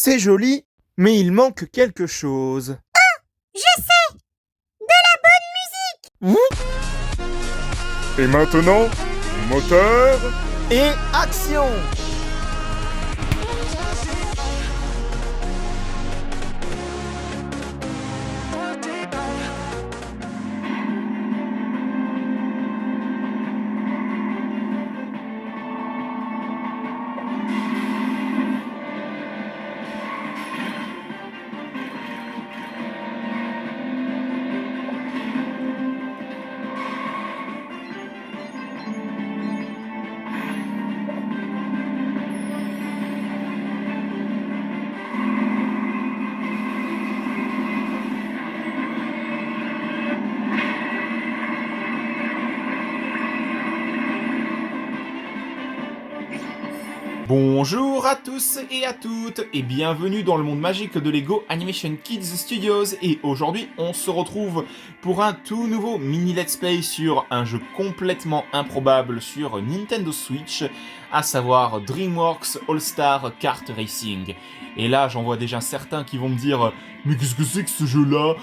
C'est joli, mais il manque quelque chose. Je sais! De la bonne musique! Et maintenant, moteur. Et action! Bonjour à tous et à toutes et bienvenue dans le monde magique de Lego Animation Kids Studios, et aujourd'hui on se retrouve pour un tout nouveau mini let's play sur un jeu complètement improbable sur Nintendo Switch, à savoir DreamWorks All-Star Kart Racing. Et là j'en vois déjà certains qui vont me dire mais qu'est-ce que c'est que ce jeu-là,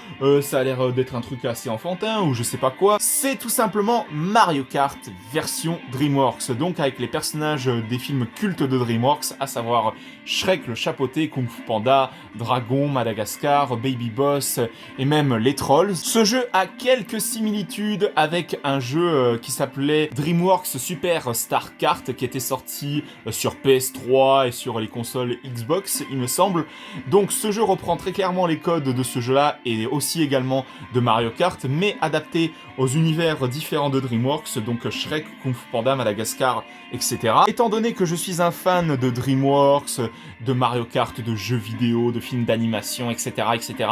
ça a l'air d'être un truc assez enfantin ou je sais pas quoi. C'est tout simplement Mario Kart version DreamWorks, donc avec les personnages des films cultes de DreamWorks, à savoir Shrek le chapeauté, Kung Fu Panda, Dragon, Madagascar, Baby Boss et même les Trolls. Ce jeu a quelques similitudes avec un jeu qui s'appelait DreamWorks Super Star Kart, qui était sorti sur PS3 et sur les consoles Xbox, il me semble. Donc ce jeu reprend très clairement les codes de ce jeu-là et aussi également de Mario Kart, mais adapté aux univers différents de DreamWorks, donc Shrek, Kung Fu Panda, Madagascar, etc. Étant donné que je suis un fan de DreamWorks, de Mario Kart, de jeux vidéo, de films d'animation, etc., etc.,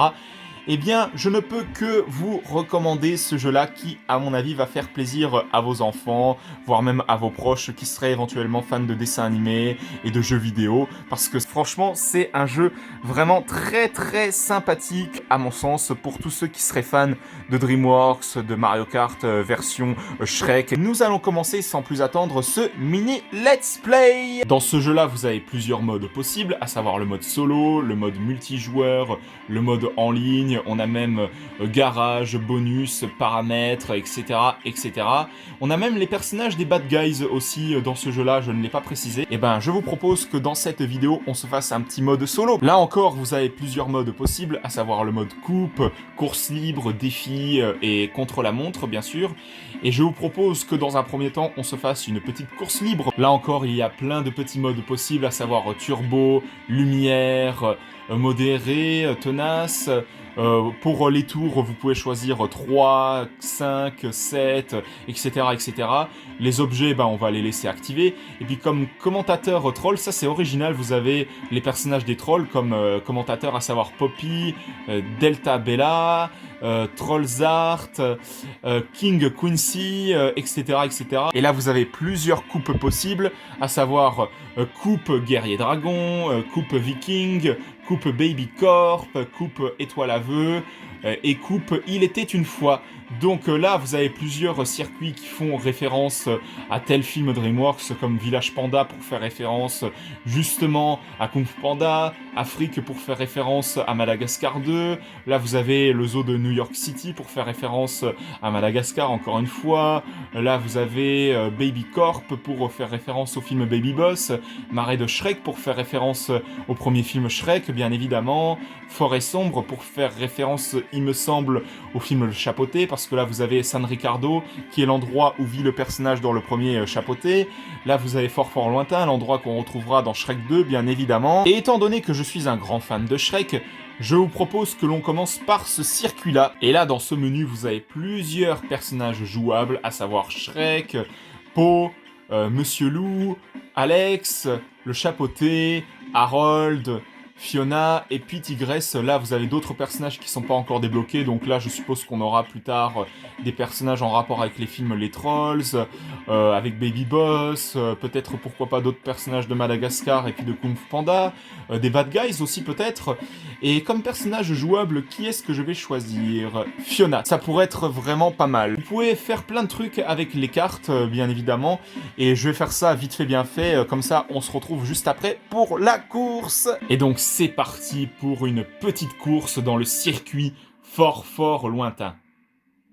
eh bien, je ne peux que vous recommander ce jeu-là qui, à mon avis, va faire plaisir à vos enfants, voire même à vos proches qui seraient éventuellement fans de dessins animés et de jeux vidéo, parce que franchement, c'est un jeu vraiment très très sympathique, à mon sens, pour tous ceux qui seraient fans de DreamWorks, de Mario Kart version Shrek. Nous allons commencer sans plus attendre ce mini let's play. Dans ce jeu-là, vous avez plusieurs modes possibles, à savoir le mode solo, le mode multijoueur, le mode en ligne. On a même garage, bonus, paramètres, etc., etc. On a même les personnages des bad guys aussi dans ce jeu-là, je ne l'ai pas précisé. Et ben, je vous propose que dans cette vidéo, on se fasse un petit mode solo. Là encore, vous avez plusieurs modes possibles, à savoir le mode coupe, course libre, défi et contre-la-montre, bien sûr. Et je vous propose que dans un premier temps, on se fasse une petite course libre. Là encore, il y a plein de petits modes possibles, à savoir turbo, lumière, modéré, tenace. Pour les tours, vous pouvez choisir 3, 5, 7, etc., etc. Les objets, on va les laisser activer. Et puis comme commentateur troll, ça c'est original, vous avez les personnages des trolls comme commentateurs, à savoir Poppy, Delta Bella, Trollzart, King Quincy, etc., etc. Et là vous avez plusieurs coupes possibles, à savoir coupe guerrier dragon, coupe viking, coupe Baby Corp, coupe étoile à vœux et coupe Il était une fois. Donc là, vous avez plusieurs circuits qui font référence à tel film DreamWorks, comme Village Panda pour faire référence justement à Kung Fu Panda, Afrique pour faire référence à Madagascar 2, là vous avez le zoo de New York City pour faire référence à Madagascar encore une fois, là vous avez Baby Corp pour faire référence au film Baby Boss, Marais de Shrek pour faire référence au premier film Shrek bien évidemment, Forêt sombre pour faire référence il me semble au film Le Chapeauté, parce que là vous avez San Ricardo qui est l'endroit où vit le personnage dans le premier Chapeauté, là vous avez Fort Fort Lointain, l'endroit qu'on retrouvera dans Shrek 2 bien évidemment, et étant donné que je suis un grand fan de Shrek, je vous propose que l'on commence par ce circuit-là. Et là, dans ce menu, vous avez plusieurs personnages jouables, à savoir Shrek, Po, Monsieur Loup, Alex, le Chapeauté, Harold, Fiona et puis Tigresse. Là vous avez d'autres personnages qui sont pas encore débloqués, donc là je suppose qu'on aura plus tard des personnages en rapport avec les films Les Trolls, avec Baby Boss, peut-être pourquoi pas d'autres personnages de Madagascar et puis de Kung Fu Panda, des bad guys aussi peut-être. Et comme personnage jouable, qui est-ce que je vais choisir? Fiona, ça pourrait être vraiment pas mal. Vous pouvez faire plein de trucs avec les cartes bien évidemment, et je vais faire ça vite fait bien fait, comme ça on se retrouve juste après pour la course. Et donc c'est parti pour une petite course dans le circuit fort lointain.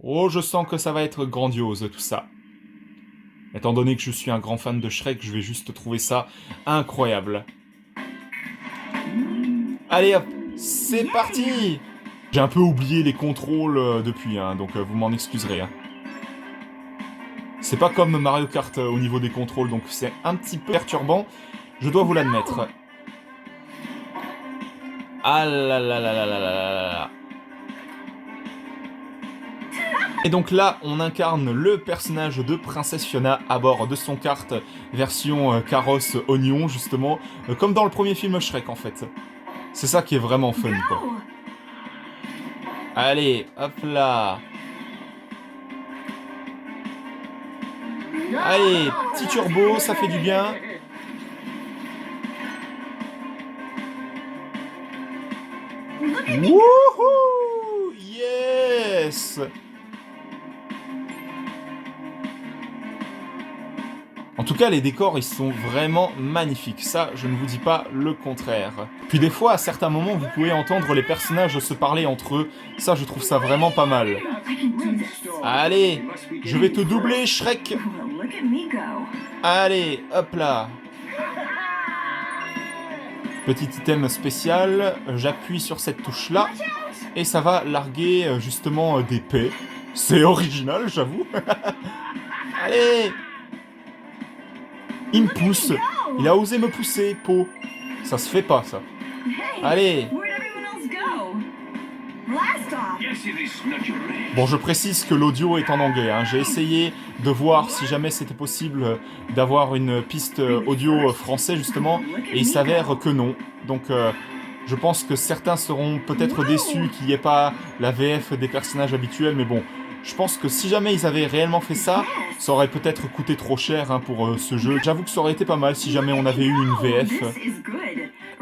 Oh, je sens que ça va être grandiose tout ça. Étant donné que je suis un grand fan de Shrek, je vais juste trouver ça incroyable. Allez hop, c'est parti! J'ai un peu oublié les contrôles depuis, hein, donc vous m'en excuserez. Hein. C'est pas comme Mario Kart au niveau des contrôles, donc c'est un petit peu perturbant, je dois vous l'admettre. Ah là là là là là là là. Et donc là, on incarne le personnage de Princesse Fiona à bord de son kart version carrosse oignon, justement, comme dans le premier film Shrek, en fait. C'est ça qui est vraiment fun, quoi. Allez, hop là. Allez, petit turbo, ça fait du bien. Wouhou! Yes! En tout cas, les décors, ils sont vraiment magnifiques. Ça, je ne vous dis pas le contraire. Puis des fois, à certains moments, vous pouvez entendre les personnages se parler entre eux. Ça, je trouve ça vraiment pas mal. Allez, je vais te doubler, Shrek. Allez, hop là. Petit item spécial, j'appuie sur cette touche-là, et ça va larguer justement des paix. C'est original, j'avoue. Allez! Il me pousse. Il a osé me pousser, Po. Ça se fait pas, ça. Allez. Bon, je précise que l'audio est en anglais. Hein. J'ai essayé de voir si jamais c'était possible d'avoir une piste audio français, justement, et il s'avère que non. Donc, je pense que certains seront peut-être déçus qu'il n'y ait pas la VF des personnages habituels, mais bon... Je pense que si jamais ils avaient réellement fait ça, ça aurait peut-être coûté trop cher hein, pour ce jeu. J'avoue que ça aurait été pas mal si jamais on avait eu une VF.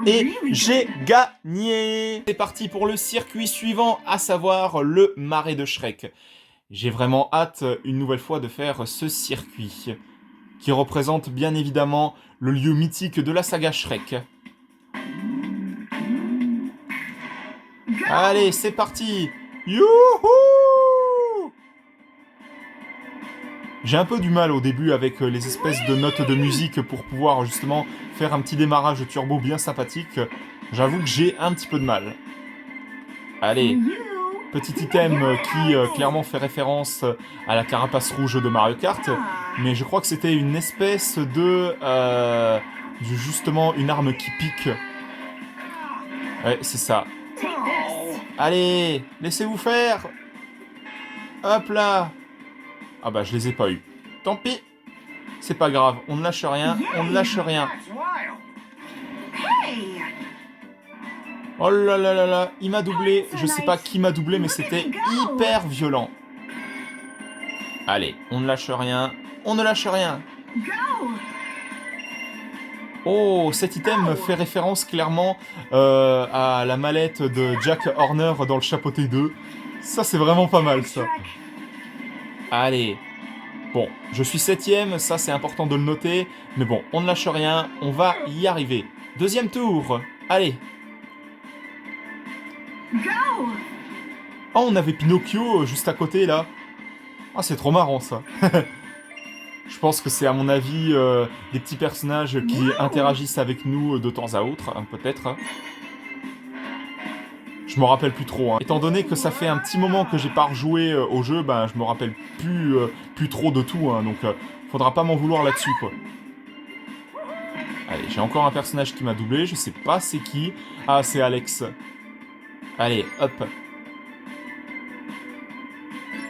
Et j'ai gagné! C'est parti pour le circuit suivant, à savoir le marais de Shrek. J'ai vraiment hâte, une nouvelle fois, de faire ce circuit, qui représente bien évidemment le lieu mythique de la saga Shrek. Allez, c'est parti! Youhou! J'ai un peu du mal au début avec les espèces de notes de musique pour pouvoir justement faire un petit démarrage turbo bien sympathique. J'avoue que j'ai un petit peu de mal. Allez, petit item qui clairement fait référence à la carapace rouge de Mario Kart, mais je crois que c'était une espèce de... justement une arme qui pique. Ouais, c'est ça. Allez, laissez-vous faire. Hop là. Ah bah je les ai pas eu. Tant pis. C'est pas grave, on ne lâche rien, on ne lâche rien. Oh là là là là, il m'a doublé. Je sais pas qui m'a doublé, mais c'était hyper violent. Allez, on ne lâche rien, on ne lâche rien. Oh, cet item fait référence clairement à la mallette de Jack Horner dans le Chapeauté 2. Ça c'est vraiment pas mal ça. Allez. Bon, je suis 7ème, ça c'est important de le noter. Mais bon, on ne lâche rien, on va y arriver. Deuxième tour. Allez. Oh, on avait Pinocchio juste à côté là. Ah, c'est trop marrant ça. Je pense que c'est à mon avis des petits personnages qui interagissent avec nous de temps à autre, hein, peut-être. Je me rappelle plus trop. Hein. Étant donné que ça fait un petit moment que j'ai pas rejoué au jeu, ben je me rappelle plus trop de tout. Hein, donc faudra pas m'en vouloir là-dessus quoi. Allez, j'ai encore un personnage qui m'a doublé. Je sais pas c'est qui. Ah, c'est Alex. Allez, hop.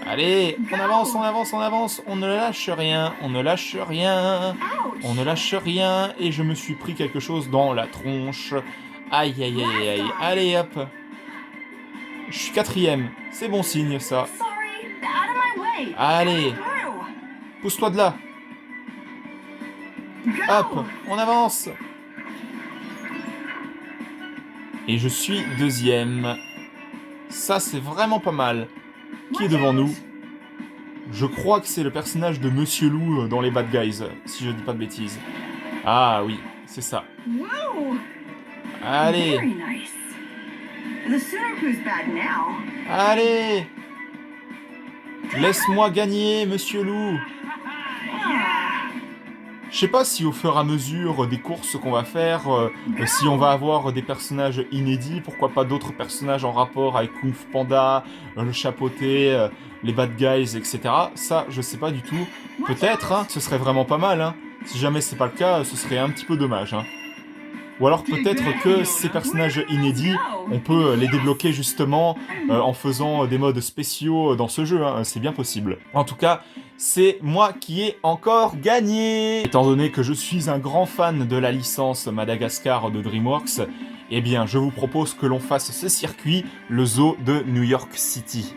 Allez, on avance, on avance, on avance. On ne lâche rien, on ne lâche rien. On ne lâche rien. Et je me suis pris quelque chose dans la tronche. Aïe, aïe, aïe, aïe. Allez, hop. Je suis 4ème. C'est bon signe, ça. Allez. Pousse-toi de là. Hop, on avance. Et je suis 2ème. Ça, c'est vraiment pas mal. Qui est devant nous? Je crois que c'est le personnage de Monsieur Loup dans les Bad Guys, si je dis pas de bêtises. Ah oui, c'est ça. Allez. Very nice. The Sudoku's bad now. Allez. Laisse-moi gagner, monsieur loup. Je sais pas si au fur et à mesure des courses qu'on va faire, si on va avoir des personnages inédits, pourquoi pas d'autres personnages en rapport avec Kung Fu Panda, le chapeauté, les bad guys, etc. Ça, je sais pas du tout. Peut-être, hein, ce serait vraiment pas mal. Hein. Si jamais c'est pas le cas, ce serait un petit peu dommage. Hein. Ou alors peut-être que ces personnages inédits, on peut les débloquer justement en faisant des modes spéciaux dans ce jeu, hein. C'est bien possible. En tout cas, c'est moi qui ai encore gagné. Étant donné que je suis un grand fan de la licence Madagascar de DreamWorks, eh bien je vous propose que l'on fasse ce circuit, le zoo de New York City.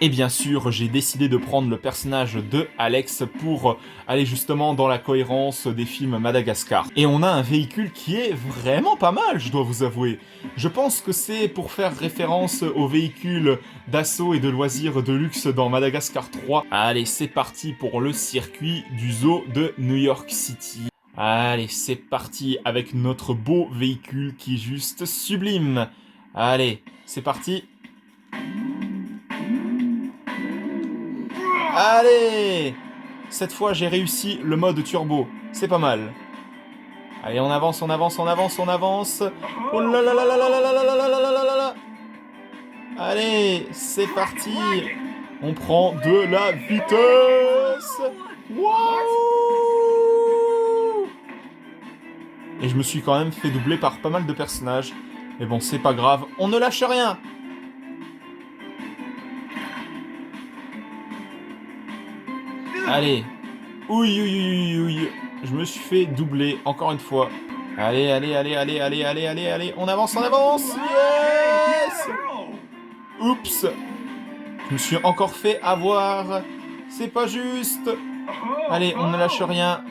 Et bien sûr, j'ai décidé de prendre le personnage de Alex pour aller justement dans la cohérence des films Madagascar. Et on a un véhicule qui est vraiment pas mal, je dois vous avouer. Je pense que c'est pour faire référence aux véhicules d'assaut et de loisirs de luxe dans Madagascar 3. Allez, c'est parti pour le circuit du zoo de New York City. Allez, c'est parti avec notre beau véhicule qui est juste sublime. Allez, c'est parti. Allez! Cette fois, j'ai réussi le mode turbo. C'est pas mal. Allez, on avance, on avance, on avance, on avance. Oh là là là là là là là là là là là là là. Allez, c'est parti. On prend de la vitesse. Waouh! Et je me suis quand même fait doubler par pas mal de personnages. Mais bon, c'est pas grave. On ne lâche rien. Allez. Ouille, ouille, ouille, ouille. Je me suis fait doubler, encore une fois. Allez, allez, allez, allez, allez, allez, allez, allez. On avance, on avance. Yes! Oups. Je me suis encore fait avoir. C'est pas juste. Allez, on ne lâche rien.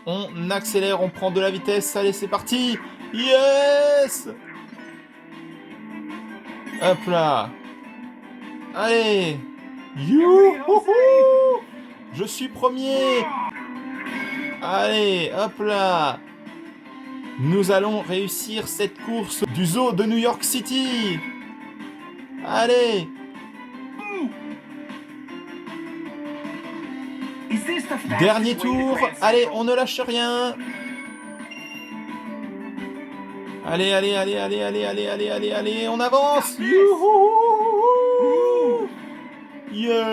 On accélère, on prend de la vitesse. Allez, c'est parti. Yes! Hop là. Allez. Youhouhou! Je suis premier. Allez, hop là. Nous allons réussir cette course du zoo de New York City. Allez. Dernier tour. Allez, on ne lâche rien. Allez, allez, allez, allez, allez, allez, allez, allez, allez. On avance. Youhou! Yes.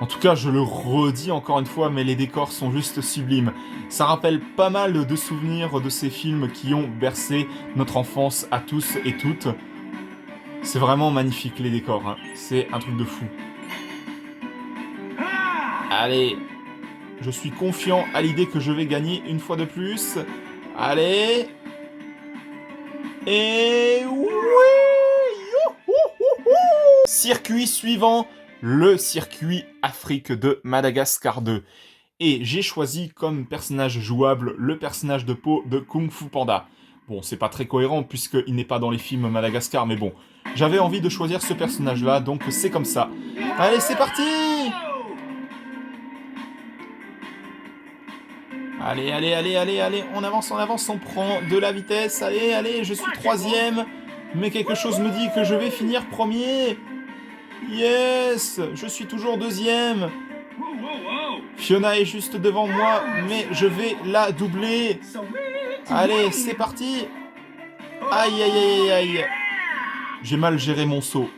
En tout cas, je le redis encore une fois, mais les décors sont juste sublimes. Ça rappelle pas mal de souvenirs de ces films qui ont bercé notre enfance à tous et toutes. C'est vraiment magnifique les décors, hein. C'est un truc de fou. Allez, je suis confiant à l'idée que je vais gagner une fois de plus. Allez. Et oui! Circuit suivant, le circuit Afrique de Madagascar 2. Et j'ai choisi comme personnage jouable le personnage de peau de Kung Fu Panda. Bon, c'est pas très cohérent puisqu'il n'est pas dans les films Madagascar, mais bon. J'avais envie de choisir ce personnage-là, donc c'est comme ça. Allez, c'est parti! Allez, allez, allez, allez, allez, on avance, on prend de la vitesse. Allez, allez, je suis troisième. Mais quelque chose me dit que je vais finir premier. Yes, je suis toujours deuxième. Fiona est juste devant moi, mais je vais la doubler. Allez, c'est parti. Aïe, aïe, aïe, aïe. J'ai mal géré mon saut.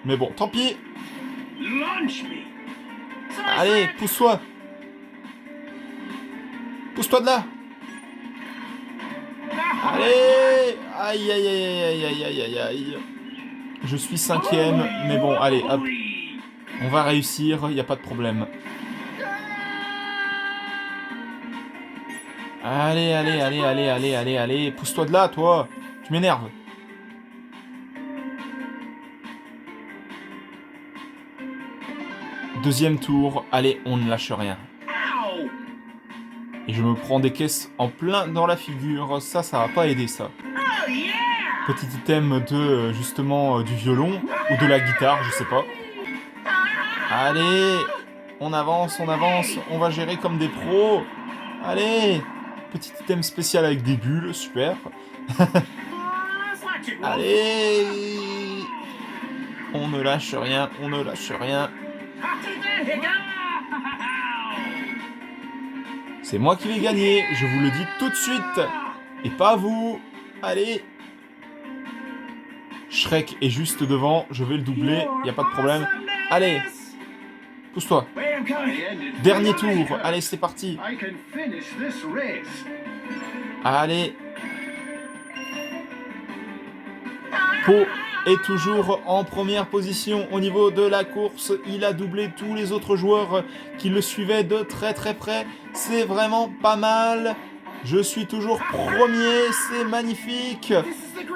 Mais bon, tant pis. Allez, pousse-toi. Pousse-toi de là. Allez. Aïe, aïe, aïe, aïe, aïe, aïe, aïe, aïe. Je suis cinquième, mais bon, allez, hop. On va réussir, il n'y a pas de problème. Allez, allez, allez, allez, allez, allez, allez. Pousse-toi de là, toi. Tu m'énerves. Deuxième tour. Allez, on ne lâche rien. Et je me prends des caisses en plein dans la figure. Ça va pas aider, ça. Petit item de, justement, du violon. Ou de la guitare, je sais pas. Allez, on avance, on va gérer comme des pros. Allez, petit item spécial avec des bulles, super. Allez, on ne lâche rien, C'est moi qui vais gagner, je vous le dis tout de suite. Et pas vous. Allez. Shrek est juste devant, je vais le doubler, y a pas de problème. Allez, pousse-toi. Dernier tour, allez, c'est parti. Allez. Po est toujours en première position au niveau de la course. Il a doublé tous les autres joueurs qui le suivaient de très très près. C'est vraiment pas mal. Je suis toujours premier, c'est magnifique.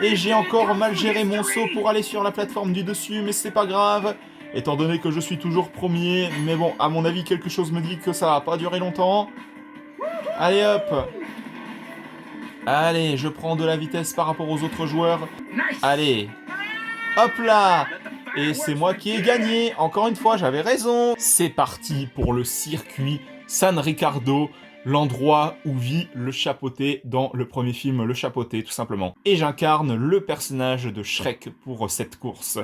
Et j'ai encore mal géré mon saut pour aller sur la plateforme du dessus, mais c'est pas grave. Étant donné que je suis toujours premier, mais bon, à mon avis, quelque chose me dit que ça va pas durer longtemps. Allez hop. Allez, je prends de la vitesse par rapport aux autres joueurs. Allez. Hop là. Et c'est moi qui ai gagné. Encore une fois, j'avais raison. C'est parti pour le circuit San Ricardo. L'endroit où vit le chapeauté dans le premier film Le Chapeauté, tout simplement. Et j'incarne le personnage de Shrek pour cette course.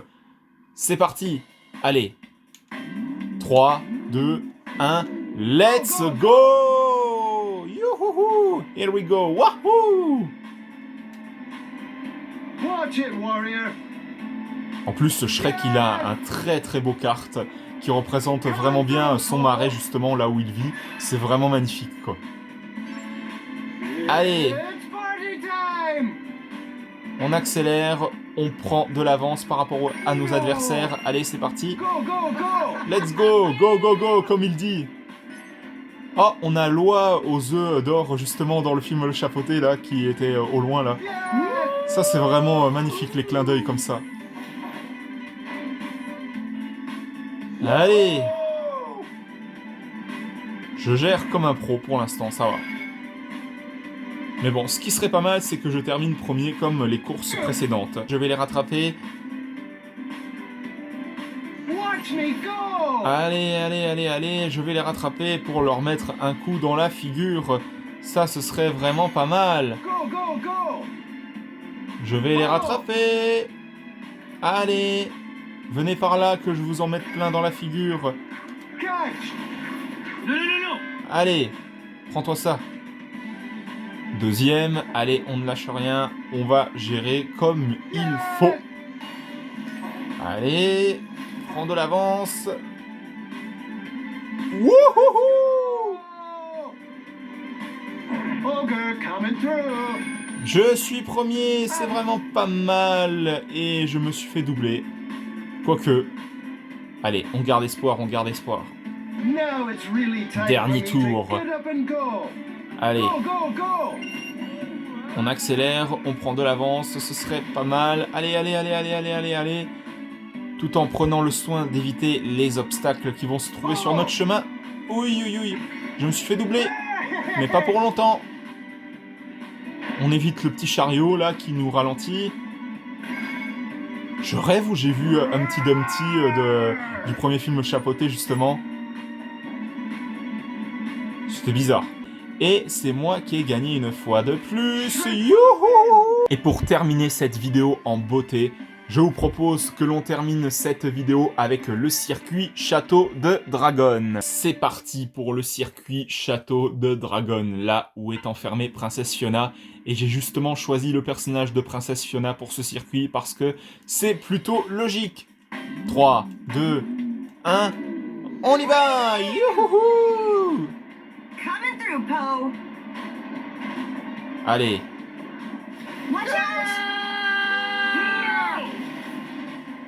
C'est parti. Allez. 3, 2, 1, let's go! Youhouhou! Here we go! Wahoo! Watch it, warrior. En plus, ce Shrek, il a un très très beau kart qui représente vraiment bien son marais, justement, là où il vit. C'est vraiment magnifique, quoi. Allez, It's party time. on accélère, on prend de l'avance par rapport à nos adversaires. Allez, c'est parti. Go, go, go. Let's go, go, go, go, comme il dit. Oh, on a l'oie aux œufs d'or, justement, dans le film Le Chapeauté, là, qui était au loin, là. Ça, c'est vraiment magnifique, les clins d'œil comme ça. Allez. Je gère comme un pro pour l'instant, ça va. Mais bon, ce qui serait pas mal, c'est que je termine premier comme les courses précédentes. Je vais les rattraper. Watch me go. Allez, allez, allez, allez, je vais les rattraper pour leur mettre un coup dans la figure. Ça, ce serait vraiment pas mal. Go, go, go. Je vais les rattraper. Allez, venez par là que je vous en mette plein dans la figure. Catch. Allez, prends-toi ça. Deuxième, allez, on ne lâche rien. On va gérer comme il faut. Allez, prends de l'avance. Wouhouhou! Ogre coming through. Je suis premier, c'est vraiment pas mal. Et je me suis fait doubler. Quoique. Allez, on garde espoir, on garde espoir. Now it's really time Dernier for me to tour. get up and go. Allez, Go, go, go. on accélère, on prend de l'avance, ce serait pas mal. Allez, allez, allez, allez, allez, allez, allez. Tout en prenant le soin d'éviter les obstacles qui vont se trouver sur notre chemin. Oui, oui, oui. Je me suis fait doubler, mais pas pour longtemps. On évite le petit chariot, là, qui nous ralentit. Je rêve ou j'ai vu Humpty Dumpty du premier film Chapeauté, justement. C'était bizarre. Et c'est moi qui ai gagné une fois de plus. Youhou! Et pour terminer cette vidéo en beauté, je vous propose que l'on termine cette vidéo avec le circuit Château de Dragon. C'est parti pour le circuit Château de Dragon, là où est enfermée Princesse Fiona. Et j'ai justement choisi le personnage de Princesse Fiona pour ce circuit parce que c'est plutôt logique. 3, 2, 1, on y va! Youhouhou! Coming through, Poe. Allez, Watch out!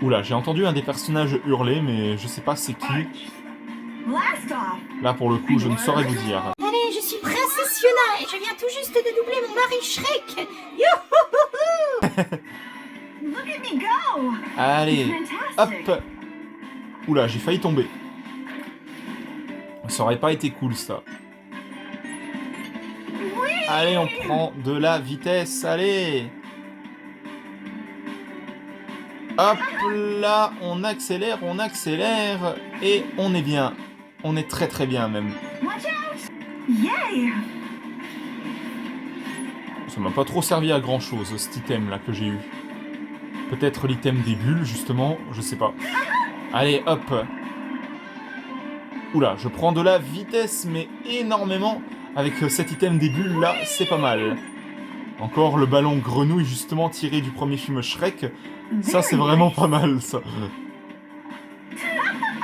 oula, j'ai entendu un des personnages hurler, mais je sais pas c'est qui. Blast off! Là, pour le coup, je ne saurais vous dire. Allez, je suis Princesse Fiona et je viens tout juste de doubler mon mari Shrek. Youhouhou! Look at me go! Allez, Fantastic. hop. Oula, j'ai failli tomber. Ça aurait pas été cool, ça. Allez, on prend de la vitesse, allez. Hop. hop là, on accélère, et on est bien. On est très très bien même. Watch out! Yay! Ça m'a pas trop servi à grand chose, cet item là que j'ai eu. Peut-être l'item des bulles, justement, je sais pas. Allez, hop. Oula, je prends de la vitesse, mais énormément. Avec cet item des bulles là, c'est pas mal. Encore le ballon grenouille, justement, tiré du premier film Shrek. Ça, c'est vraiment pas mal, ça.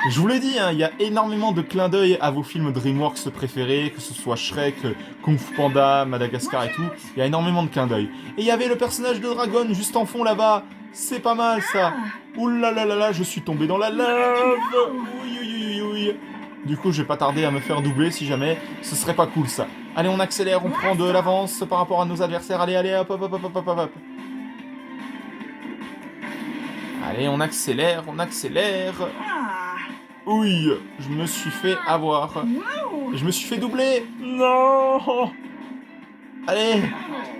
Je vous l'ai dit, hein, il y a énormément de clins d'œil à vos films DreamWorks préférés, que ce soit Shrek, Kung Fu Panda, Madagascar et tout. Il y a énormément de clins d'œil. Et il y avait le personnage de Dragon juste en fond là-bas. C'est pas mal, ça. Ouh là là là là, je suis tombé dans la lave. Oui, oui, oui, oui. Du coup, je vais pas tarder à me faire doubler si jamais. Ce serait pas cool, ça. Allez, on accélère, on prend de l'avance par rapport à nos adversaires. Allez, allez, hop, hop, hop, hop, hop, hop. Allez, on accélère, on accélère. Ah. Oui, je me suis fait avoir. Whoa! Je me suis fait doubler. Non. Allez,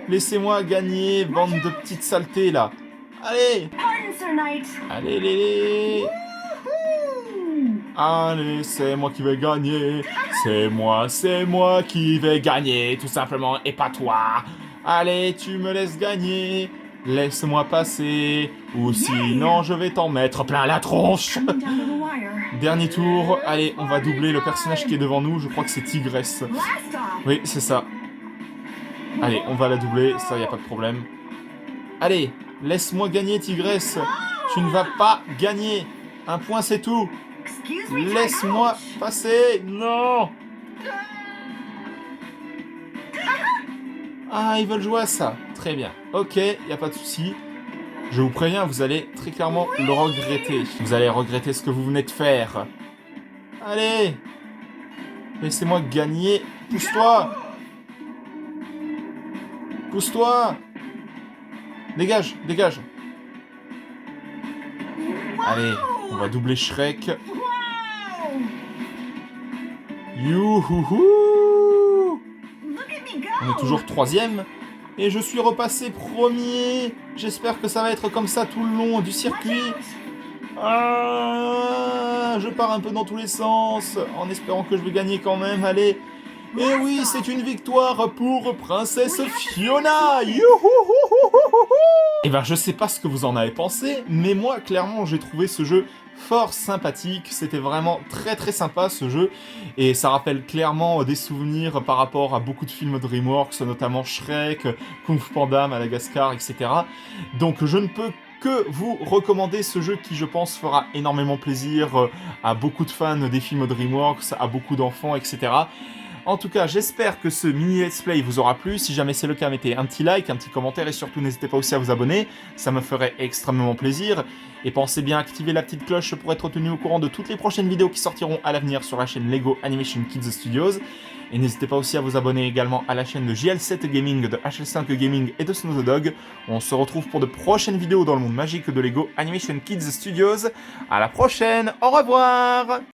laissez-moi gagner, bande de petites saletés, là. Allez. Pardon, Sir Knight. Allez, les. Allez, c'est moi qui vais gagner. C'est moi qui vais gagner, tout simplement, et pas toi. Allez, tu me laisses gagner. Laisse-moi passer, ou sinon je vais t'en mettre plein la tronche. Coming down to the wire. Dernier tour. Allez, on va doubler le personnage qui est devant nous. Je crois que c'est Tigresse. Blast off! Oui, c'est ça. Allez, on va la doubler, ça, y a pas de problème. Allez, laisse-moi gagner, Tigresse. Tu ne vas pas gagner. Un point, c'est tout. Excuse me, Sir Laisse-moi Knight. passer. Non. Ah, ils veulent jouer à ça. Très bien. Ok, y a pas de souci. Je vous préviens, vous allez très clairement le regretter. Vous allez regretter ce que vous venez de faire. Allez. Laissez-moi gagner. Pousse-toi. Pousse-toi. Dégage, dégage. Allez, on va doubler Shrek. Wow! Youhouhou. Look at me go! On est toujours troisième. Et je suis repassé premier. J'espère que ça va être comme ça tout le long du Watch circuit. out! Ah, je pars un peu dans tous les sens, en espérant que je vais gagner quand même. Allez. Et oui, c'est une victoire pour Princesse Fiona. Youhouhouhouhouhou. Et ben, je sais pas ce que vous en avez pensé, mais moi, clairement, j'ai trouvé ce jeu fort sympathique. C'était vraiment très très sympa ce jeu, et ça rappelle clairement des souvenirs par rapport à beaucoup de films DreamWorks, notamment Shrek, Kung Fu Panda, Madagascar, etc. Donc je ne peux que vous recommander ce jeu qui, je pense, fera énormément plaisir à beaucoup de fans des films DreamWorks, à beaucoup d'enfants, etc. En tout cas, j'espère que ce mini let's play vous aura plu. Si jamais c'est le cas, mettez un petit like, un petit commentaire et surtout n'hésitez pas aussi à vous abonner. Ça me ferait extrêmement plaisir. Et pensez bien à activer la petite cloche pour être tenu au courant de toutes les prochaines vidéos qui sortiront à l'avenir sur la chaîne Lego Animation Kids Studios. Et n'hésitez pas aussi à vous abonner également à la chaîne de JL7 Gaming, de HL5 Gaming et de Snow the Dog. On se retrouve pour de prochaines vidéos dans le monde magique de Lego Animation Kids Studios. À la prochaine, au revoir!